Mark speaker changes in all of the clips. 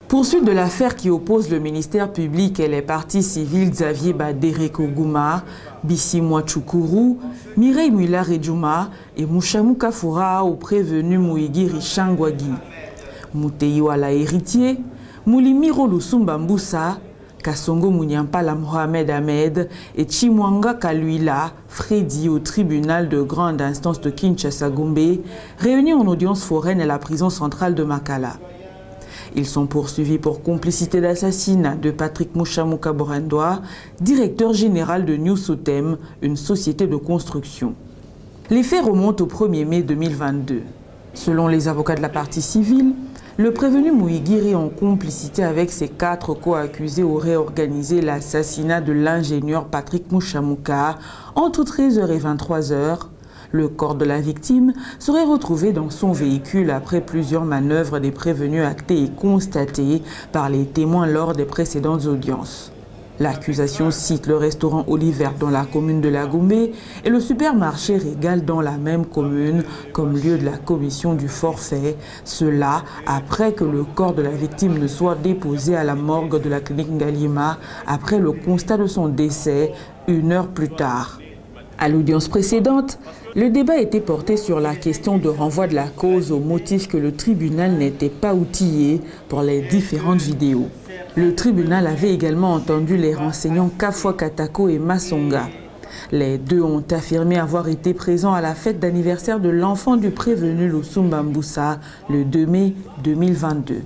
Speaker 1: Poursuite de l'affaire qui oppose le ministère public et les partis civils Xavier Badere Koguma, Bissi Mwachukuru, Mireille Mwila-Rejuma et Mouchamou Kafura au prévenu Mouigiri Changwagi. Mouteiwala héritier, Moulimiro Lusumba Mbusa, Kasongo Mounyampala Mohamed Ahmed et Chimwanga Kaluila, Freddy au tribunal de grande instance de Kinshasa-Gombe, réunis en audience foraine à la prison centrale de Makala. Ils sont poursuivis pour complicité d'assassinat de Patrick Mouchamouka Borendoa, directeur général de New Sotem, une société de construction. Les faits remontent au 1er mai 2022. Selon les avocats de la partie civile, le prévenu Mouigiri, en complicité avec ses 4 co-accusés, aurait organisé l'assassinat de l'ingénieur Patrick Mouchamouka entre 13h et 23h. Le corps de la victime serait retrouvé dans son véhicule après plusieurs manœuvres des prévenus actées et constatées par les témoins lors des précédentes audiences. L'accusation cite le restaurant Oliver dans la commune de la Gombe et le supermarché Régal dans la même commune comme lieu de la commission du forfait. Cela après que le corps de la victime ne soit déposé à la morgue de la clinique Ngalima après le constat de son décès 1 heure plus tard. À l'audience précédente, le débat était porté sur la question de renvoi de la cause au motif que le tribunal n'était pas outillé pour les différentes vidéos. Le tribunal avait également entendu les renseignants Kafwa Katako et Masonga. Les deux ont affirmé avoir été présents à la fête d'anniversaire de l'enfant du prévenu Lusumba Mbusa le 2 mai 2022.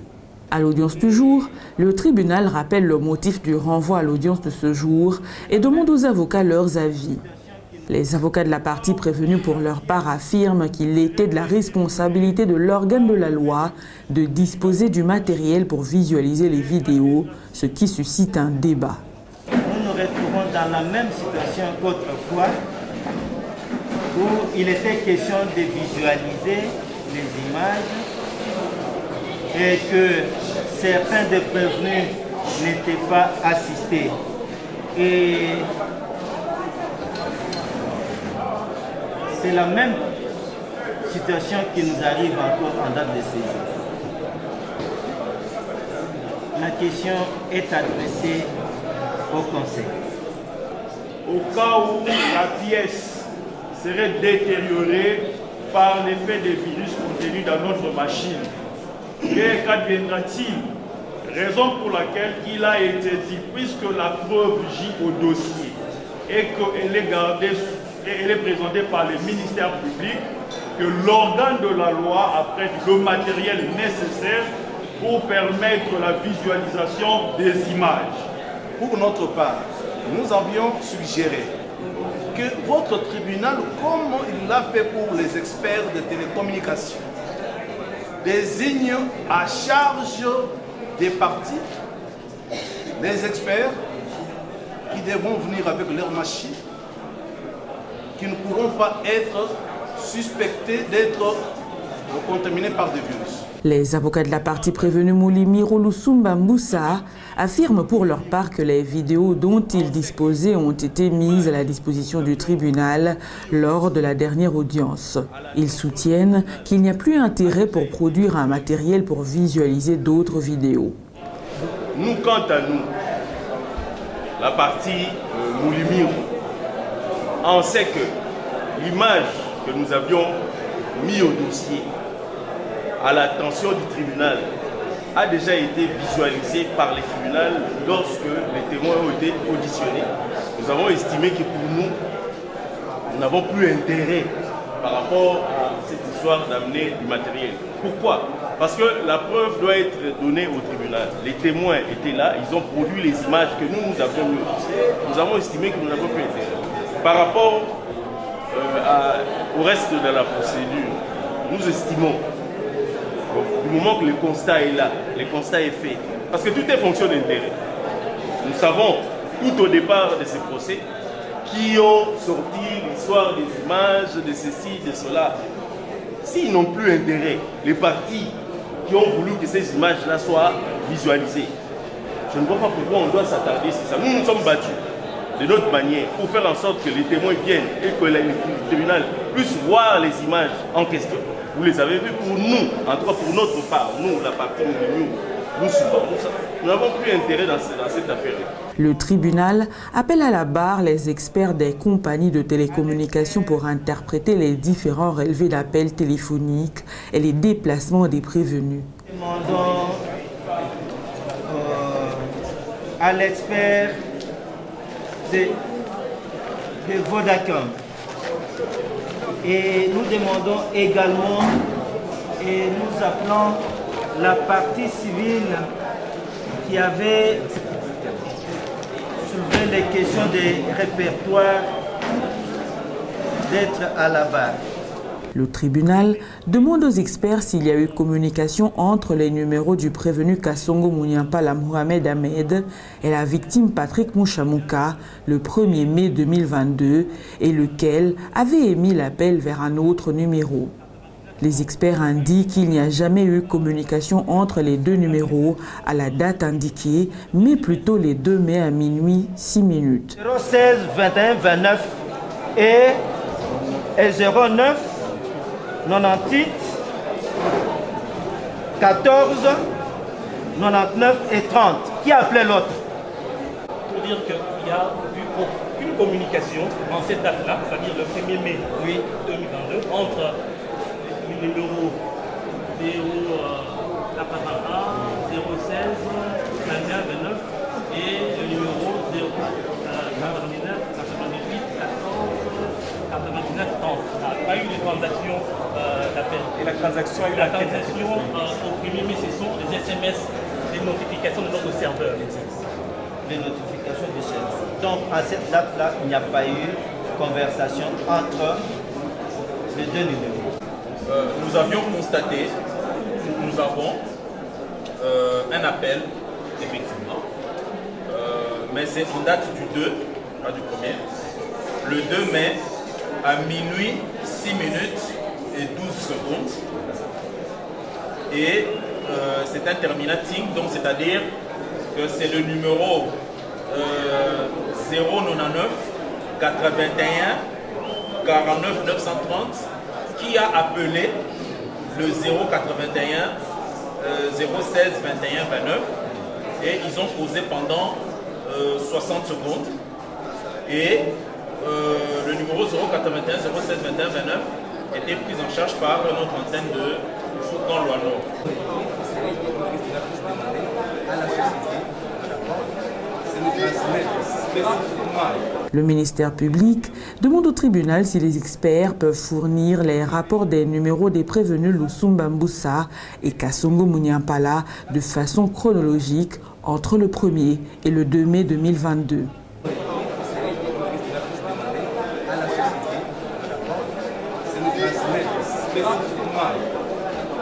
Speaker 1: À l'audience du jour, le tribunal rappelle le motif du renvoi à l'audience de ce jour et demande aux avocats leurs avis. Les avocats de la partie prévenue pour leur part affirment qu'il était de la responsabilité de l'organe de la loi de disposer du matériel pour visualiser les vidéos, ce qui suscite un débat.
Speaker 2: Nous nous retrouvons dans la même situation qu'autrefois, où il était question de visualiser les images et que certains des prévenus n'étaient pas assistés. Et c'est la même situation qui nous arrive encore en date de ce jour. La question est adressée au Conseil.
Speaker 3: Au cas où la pièce serait détériorée par l'effet des virus contenus dans notre machine, qu'adviendra-t-il? Raison pour laquelle il a été dit, puisque la preuve gît au dossier et qu'elle est gardée et elle est présentée par le ministère public, que l'organe de la loi apprête le matériel nécessaire pour permettre la visualisation des images.
Speaker 4: Pour notre part, nous avions suggéré que votre tribunal, comme il l'a fait pour les experts de télécommunications, désigne à charge des parties des experts qui devront venir avec leurs machines, qui ne pourront pas être suspectés d'être contaminés par des virus.
Speaker 1: Les avocats de la partie prévenue Moulimiro Lusumba Mbusa affirment pour leur part que les vidéos dont ils disposaient ont été mises à la disposition du tribunal lors de la dernière audience. Ils soutiennent qu'il n'y a plus intérêt pour produire un matériel pour visualiser d'autres vidéos.
Speaker 3: Nous, quant à nous, la partie Moulimiro, on sait que l'image que nous avions mis au dossier à l'attention du tribunal a déjà été visualisée par le tribunal lorsque les témoins ont été auditionnés. Nous avons estimé que pour nous, nous n'avons plus intérêt par rapport à cette histoire d'amener du matériel. Pourquoi? Parce que la preuve doit être donnée au tribunal. Les témoins étaient là, ils ont produit les images que nous avions mis au dossier. Nous avons estimé que nous n'avons plus intérêt. Par rapport au reste de la procédure, nous estimons, du moment que le constat est là, le constat est fait, parce que tout est fonction d'intérêt. Nous savons, tout au départ de ces procès, qui ont sorti l'histoire des images, de ceci, de cela. S'ils n'ont plus intérêt, les partis qui ont voulu que ces images-là soient visualisées, je ne vois pas pourquoi on doit s'attarder sur ça. Nous nous sommes battus de notre manière pour faire en sorte que les témoins viennent et que le tribunal puisse voir les images en question. Vous les avez vues pour nous, en tout cas pour notre part, nous, la partie nous supportons ça. Nous n'avons plus intérêt dans cette affaire.
Speaker 1: Le tribunal appelle à la barre les experts des compagnies de télécommunications pour interpréter les différents relevés d'appels téléphoniques et les déplacements des prévenus.
Speaker 2: Demandons à l'expert de Vodacom et nous demandons également et nous appelons la partie civile qui avait soulevé les questions des répertoires d'être à la barre.
Speaker 1: Le tribunal demande aux experts s'il y a eu communication entre les numéros du prévenu Kassongo Munyampala Mohamed Ahmed et la victime Patrick Mouchamouka le 1er mai 2022 et lequel avait émis l'appel vers un autre numéro. Les experts indiquent qu'il n'y a jamais eu communication entre les deux numéros à la date indiquée, mais plutôt les 2 mai à minuit 6 minutes.
Speaker 2: 016 21 29 et 09 98 14 99 et 30. Qui a appelé l'autre?
Speaker 5: Pour dire qu'il n'y a eu aucune communication en cette date-là, c'est-à-dire le 1er mai 2022, entre le numéro 0 016 21 29 et le numéro 0 99 98 14 99 30. Il n'y a pas eu de transaction d'appel.
Speaker 3: Et la transaction a eu
Speaker 5: la transaction au 1er mai, ce sont les SMS, les notifications de notre serveur.
Speaker 2: Les notifications du serveur. Donc à cette date-là, il n'y a pas eu conversation entre les deux numéros.
Speaker 6: Nous avions constaté, nous avons un appel, effectivement, mais c'est en date du 2, pas du 1er, le 2 mai à minuit 6 minutes et 12 secondes. Et c'est un terminating, donc c'est-à-dire que c'est le numéro 099 81 49 930 qui a appelé le 081 016 21 29 et ils ont causé pendant 60 secondes et le numéro 081 016 21 29 était pris en charge par notre antenne de Foucan-Loano.
Speaker 1: Le ministère public demande au tribunal si les experts peuvent fournir les rapports des numéros des prévenus Lusumba Mbusa et Kassongo Munyampala de façon chronologique entre le 1er et le 2 mai 2022.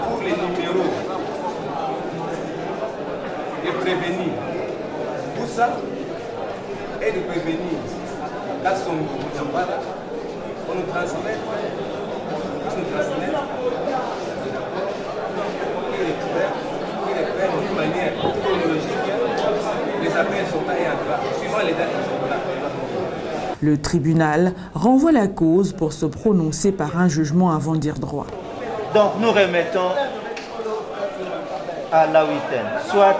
Speaker 7: Pour les numéros des prévenus Mbusa et de prévenir Kassongo Munyampala, on nous transmet d'une manière chronologique. Les appels sont là et en train, suivant les dates qui sont là.
Speaker 1: Le tribunal renvoie la cause pour se prononcer par un jugement avant dire droit.
Speaker 2: Donc nous remettons à la huitaine, soit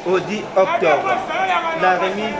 Speaker 2: au 10 octobre, la remise